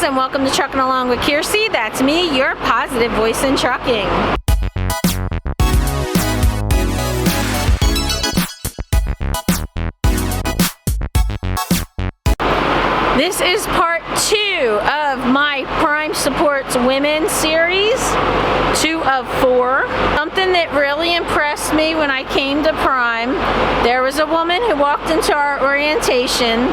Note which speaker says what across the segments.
Speaker 1: and welcome to Trucking Along with Kiersey. That's me, your positive voice in trucking. This is part 2 of my Prime Supports Women series, 2 of 4. Something that really impressed me when I came to Prime, there was a woman who walked into our orientation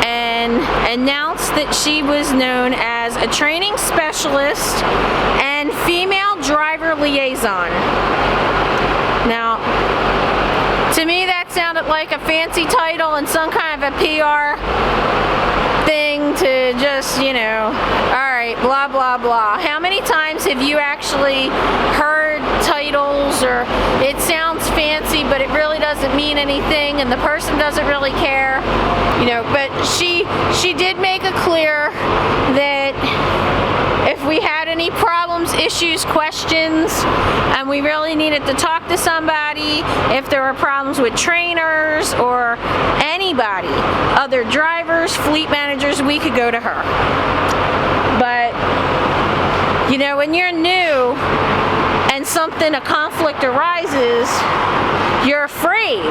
Speaker 1: and announced that she was known as a training specialist and female driver liaison. Now, to me that sounded like a fancy title and some kind of a PR thing to just, you know, alright, blah blah blah. How many times have you actually heard titles or it sounds fancy but it really doesn't mean anything and the person doesn't really care? You know, but she did make it clear that if we had any problems, issues, questions, and we really needed to talk to somebody, if there were problems with trainers or anybody, other drivers, fleet managers, we could go to her. But, you know, when you're new and a conflict arises, you're afraid.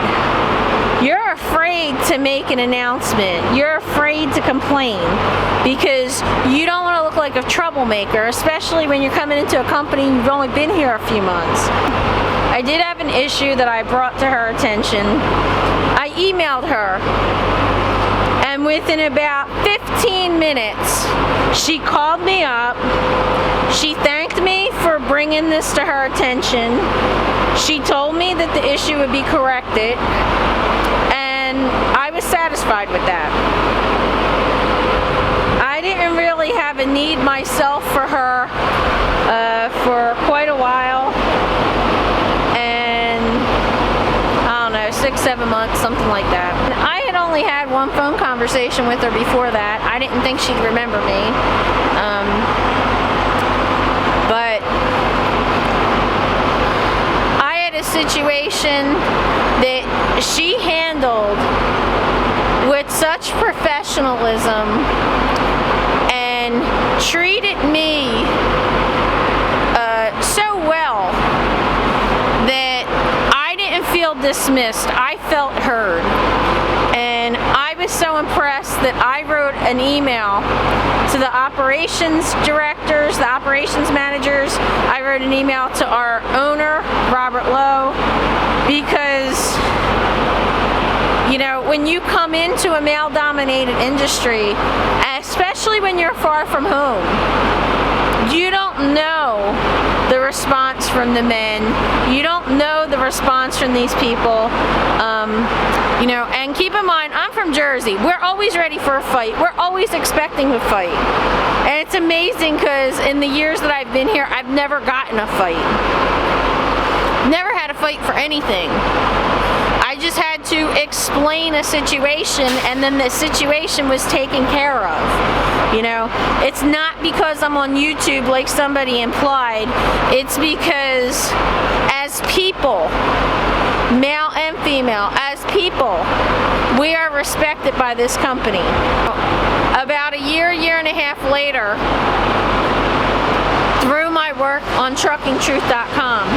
Speaker 1: You're afraid to make an announcement. You're afraid to complain because you don't want to look like a troublemaker, especially when you're coming into a company and you've only been here a few months. I did have an issue that I brought to her attention. I emailed her, and within about 15 minutes, she called me up. She thanked me for bringing this to her attention. She told me that the issue would be corrected, and I was satisfied with that. I didn't really have a need myself for her for quite a while, and I don't know, 6-7 months, something like that. And I had only had one phone conversation with her before that. I didn't think she'd remember me, but I had a situation that she handled with such professionalism and treated me so well that I didn't feel dismissed. I felt heard. And I was so impressed that I wrote an email to the operations directors, the operations managers. I wrote an email to our owner, Robert Lowe, because, you know, when you come into a male-dominated industry, especially when you're far from home, you don't know the response from the men. You don't know the response from these people. You know, and keep in mind, I'm from Jersey. We're always ready for a fight. We're always expecting a fight. And it's amazing because in the years that I've been here, I've never gotten a fight. Never had a fight for anything. I just had to explain a situation and then the situation was taken care of. You know, it's not because I'm on YouTube like somebody implied. It's because as people, male and female, as people, we are respected by this company. About a year and a half later, through my work on truckingtruth.com,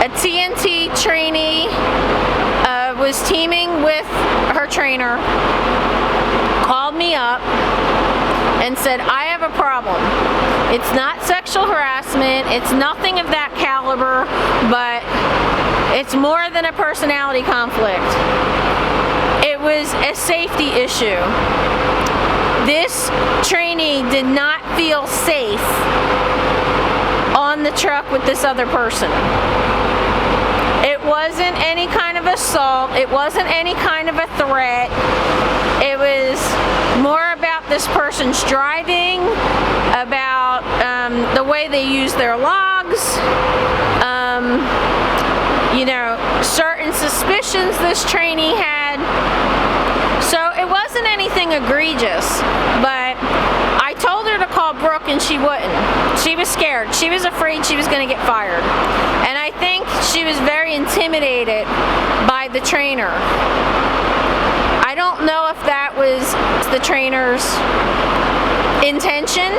Speaker 1: a TNT trainee was teaming with her trainer, called me up and said, I have a problem. It's not sexual harassment, it's nothing of that caliber, but it's more than a personality conflict. It was a safety issue. This trainee did not feel safe on the truck with this other person. It wasn't any kind of assault. It wasn't any kind of a threat. It was more about this person's driving, about the way they use their logs, you know, certain suspicions this trainee had. So it wasn't anything egregious, but I told her to call Brooke and she wouldn't. She was scared. She was afraid she was going to get fired. And I think she was very intimidated by the trainer. I don't know if that was the trainer's intention?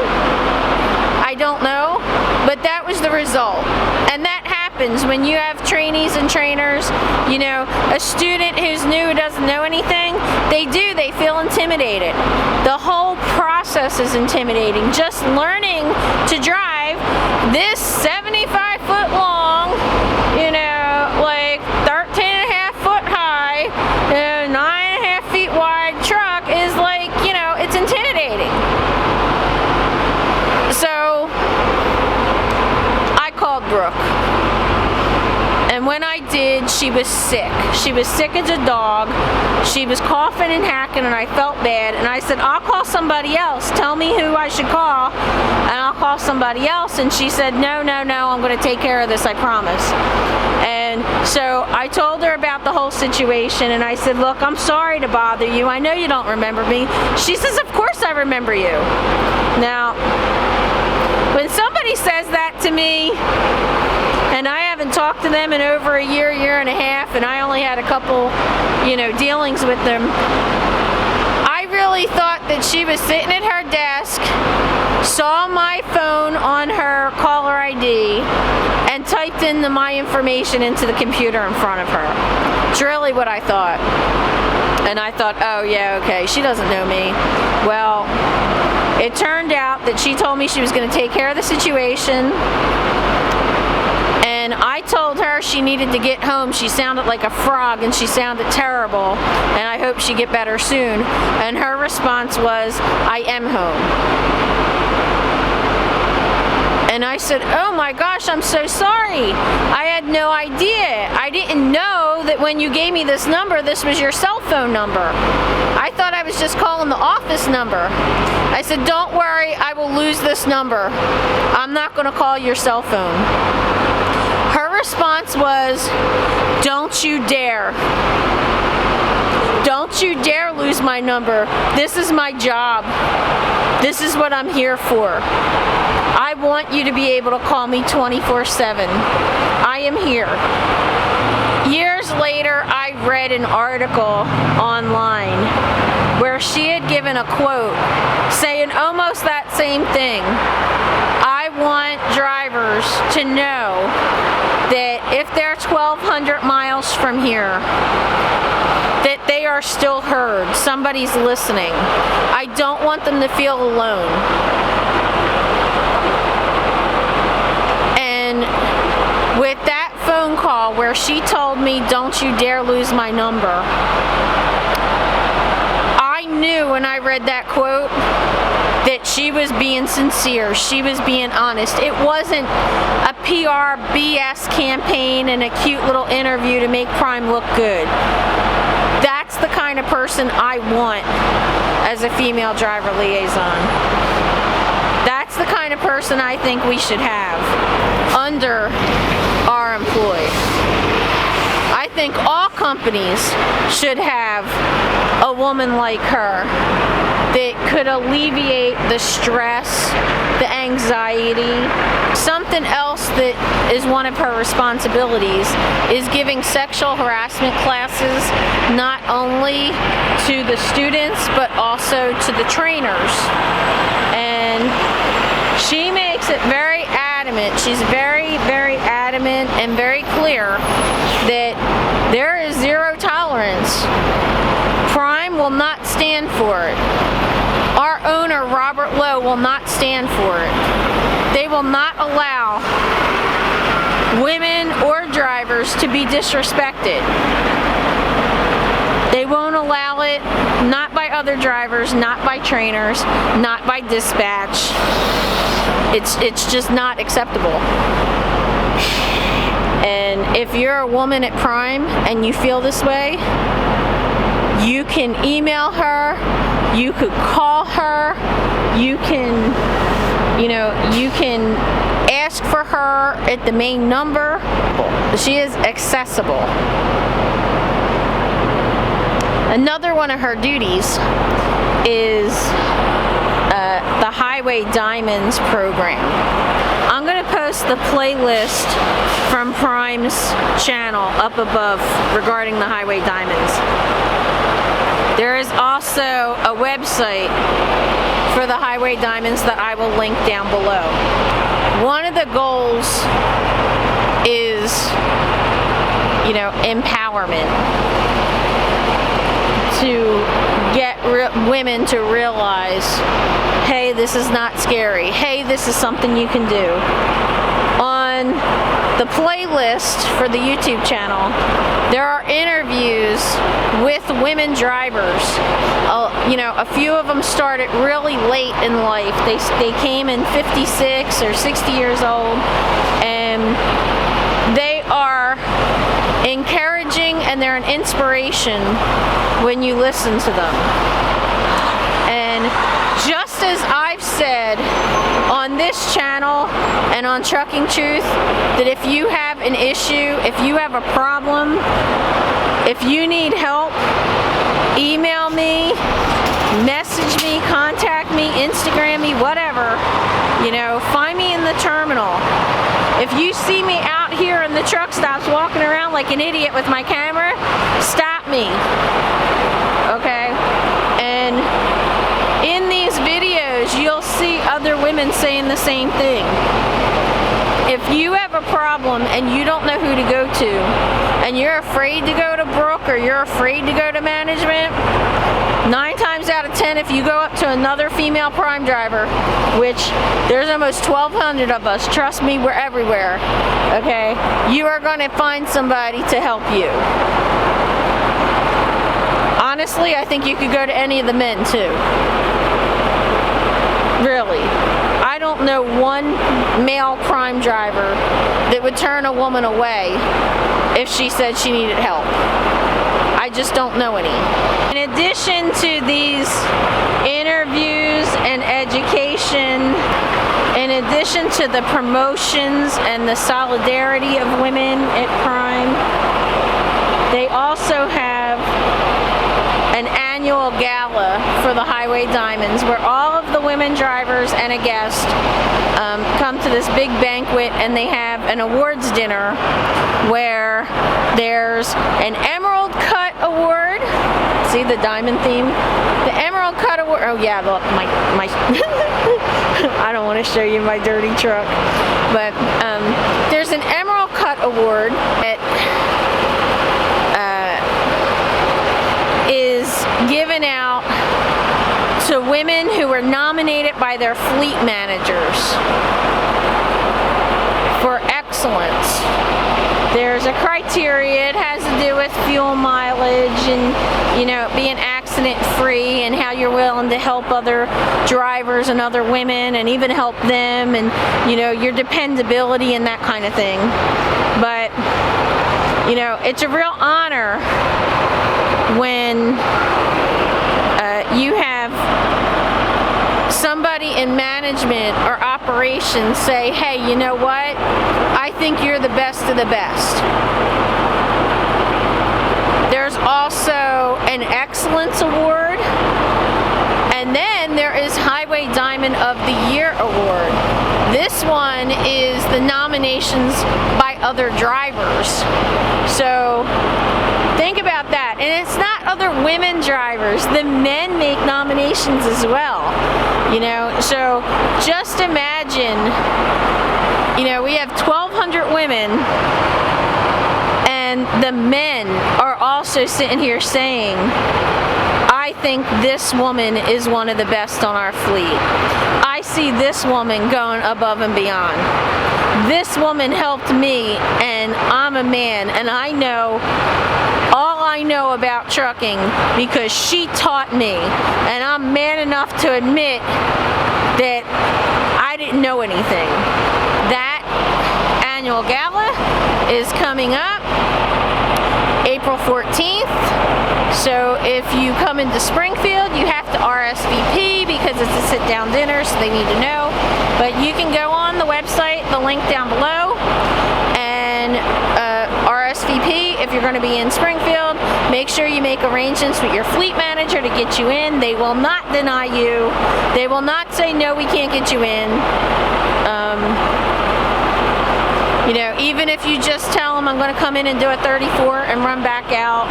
Speaker 1: I don't know, but that was the result. And that happens when you have trainees and trainers. You know, a student who's new, who doesn't know anything, they feel intimidated. The whole process is intimidating. Just learning to drive this 75-foot long, you know, like 13.5-foot high, 9.5 feet wide truck is like, you know, it's intimidating. So I called Brooke. And when I did, she was sick. She was sick as a dog. She was coughing and hacking, and I felt bad. And I said, I'll call somebody else. Tell me who I should call, and I'll call somebody else. And she said, no, I'm going to take care of this, I promise. And so I told her about the whole situation, and I said, look, I'm sorry to bother you. I know you don't remember me. She says, of course I remember you. Now, when somebody says that to me, and I haven't talked to them in over a year and a half, and I only had a couple, you know, dealings with them, I really thought that she was sitting at her desk, saw my phone on her caller ID, and typed in my information into the computer in front of her. It's really what I thought. And I thought, oh yeah, okay, she doesn't know me. Well, it turned out that she told me she was going to take care of the situation. And I told her she needed to get home. She sounded like a frog and she sounded terrible, and I hope she get better soon. And her response was, I am home. And I said, oh my gosh, I'm so sorry. I had no idea. I didn't know that when you gave me this number, this was your cell phone number. I thought I was just calling the office number. I said, don't worry, I will lose this number. I'm not going to call your cell phone. Her response was, don't you dare. Don't you dare lose my number. This is my job. This is what I'm here for. I want you to be able to call me 24/7. I am here. Years later, I read an article online where she had given a quote saying almost that same thing. I want drivers to know that if they're 1,200 miles from here, that they are still heard. Somebody's listening. I don't want them to feel alone. And with that phone call where she told me, don't you dare lose my number, I knew when I read that quote that she was being sincere. She was being honest. It wasn't a PR BS campaign and a cute little interview to make Prime look good. That's the kind of person I want as a female driver liaison. That's the kind of person I think we should have under our employ. I think all companies should have a woman like her that could alleviate the stress, the anxiety. Something else that is one of her responsibilities is giving sexual harassment classes not only to the students but also to the trainers. And she makes it very adamant. She's very, very adamant and very clear that there is zero tolerance. Prime will not stand for it. Our owner, Robert Lowe, will not stand for it. They will not allow women or drivers to be disrespected. They won't allow it, not by other drivers, not by trainers, not by dispatch. It's just not acceptable. And if you're a woman at Prime and you feel this way, you can email her, you could call her, you can ask for her at the main number. She is accessible. Another one of her duties is the Highway Diamonds program. I'm going to post the playlist from Prime's channel up above regarding the Highway Diamonds. There is also a website for the Highway Diamonds that I will link down below. One of the goals is, you know, empowerment, to get women to realize, hey, this is not scary. Hey, this is something you can do. On the playlist for the YouTube channel, there are interviews with women drivers. You know, a few of them started really late in life. They came in 56 or 60 years old, and they are encouraging and they're an inspiration when you listen to them. And just as I've said on this channel and on Trucking Truth, that if you have an issue, if you have a problem, if you need help, email me, message me, contact me, Instagram me, whatever. You know, find me in the terminal. If you see me out here in the truck stops walking around like an idiot with my camera, stop me. Okay? And in these videos, you'll see other women saying the same thing. If you have a problem and you don't know who to go to, and you're afraid to go to Brooke or you're afraid to go to management, 9 times out of 10, if you go up to another female prime driver, which there's almost 1,200 of us, trust me, we're everywhere, okay, you are going to find somebody to help you. Honestly, I think you could go to any of the men too. Really. I don't know one male prime driver that would turn a woman away if she said she needed help. I just don't know any. In addition to these interviews and education, in addition to the promotions and the solidarity of women at Prime, they also have an annual gala for the Highway Diamonds where all of the women drivers and a guest come to this big banquet, and they have an awards dinner where there's an Emerald Cut Award. See the diamond theme? The Emerald Cut Award. Oh yeah, look, my I don't want to show you my dirty truck, but there's an Emerald Cut Award that is given out to women who were nominated by their fleet managers for excellence. There's a criteria. It has to do with fuel mileage and, you know, being accident free and how you're willing to help other drivers and other women and even help them, and, you know, your dependability and that kind of thing. But, you know, it's a real honor when you have somebody in management or operations say, hey, you know what? I think you're the best of the best. There's also an Excellence Award, and then there is Highway Diamond of the Year Award. This one is the nominations by other drivers. So think about that. And it's not other women drivers. The men make nominations as well. You know, so just imagine, you know, we have 1,200 women, and the men are also sitting here saying, I think this woman is one of the best on our fleet. I see this woman going above and beyond. This woman helped me, and I'm a man, and I know all I know about trucking because she taught me, and I'm man enough to admit that I didn't know anything. That annual gala is coming up April 14th. So if you come into Springfield, you have to RSVP because it's a sit-down dinner, so they need to know. But you can go on the website, the link down below, and RSVP if you're going to be in Springfield. Make sure you make arrangements with your fleet manager to get you in. They will not deny you. They will not say, no, we can't get you in. You know, even if you just tell them I'm going to come in and do a 34 and run back out,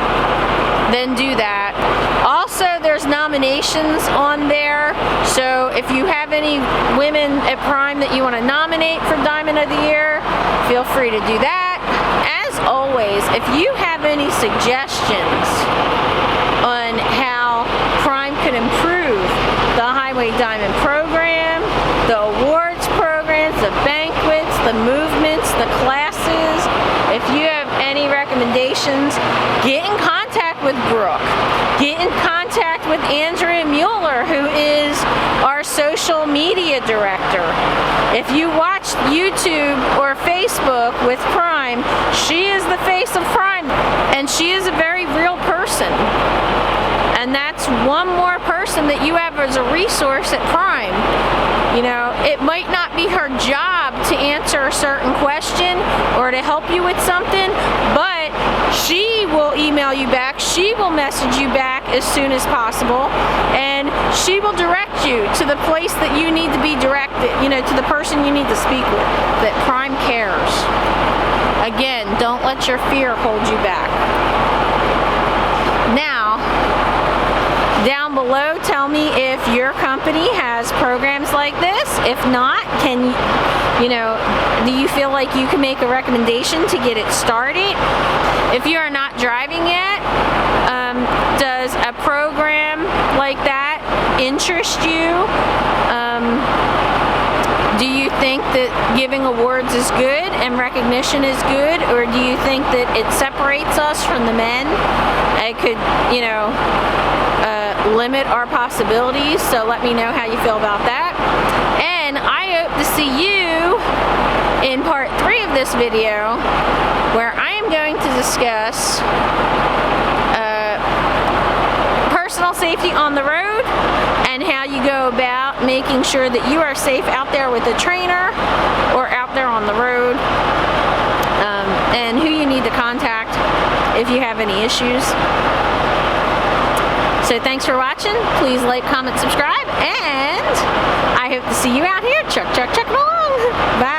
Speaker 1: then do that. Also, there's nominations on there, So if you have any women at Prime that you want to nominate for Diamond of the Year, feel free to do that. As always, if you have any suggestions on how Prime could improve the Highway Diamond program, the awards programs, the banquets, the movements, the classes, if you have any recommendations, get in contact with Brooke. Get in contact with Andrea Mueller, who is our social media director. If you watch YouTube or Facebook with Prime, she is the face of Prime, and she is a very real person. And that's one more person that you have as a resource at Prime. You know, it might not be her job to answer a certain question or to help you with something, but she will email you back, she will message you back as soon as possible, and she will direct you to the place that you need to be directed, you know, to the person you need to speak with, that Prime cares. Again, don't let your fear hold you back. Now, down below, tell me if your company has programs like this. If not, do you feel like you can make a recommendation to get it started? If you are not driving yet, does a program like that interest you? Do you think that giving awards is good and recognition is good, or do you think that it separates us from the men? It could, limit our possibilities, so let me know how you feel about that. And I hope to see you in part 3 of this video, where I am going to discuss personal safety on the road and how you go about making sure that you are safe out there with a trainer or out there on the road, and who you need to contact if you have any issues. So thanks for watching. Please like, comment, subscribe, and I hope to see you out here. Chuck along. Bye.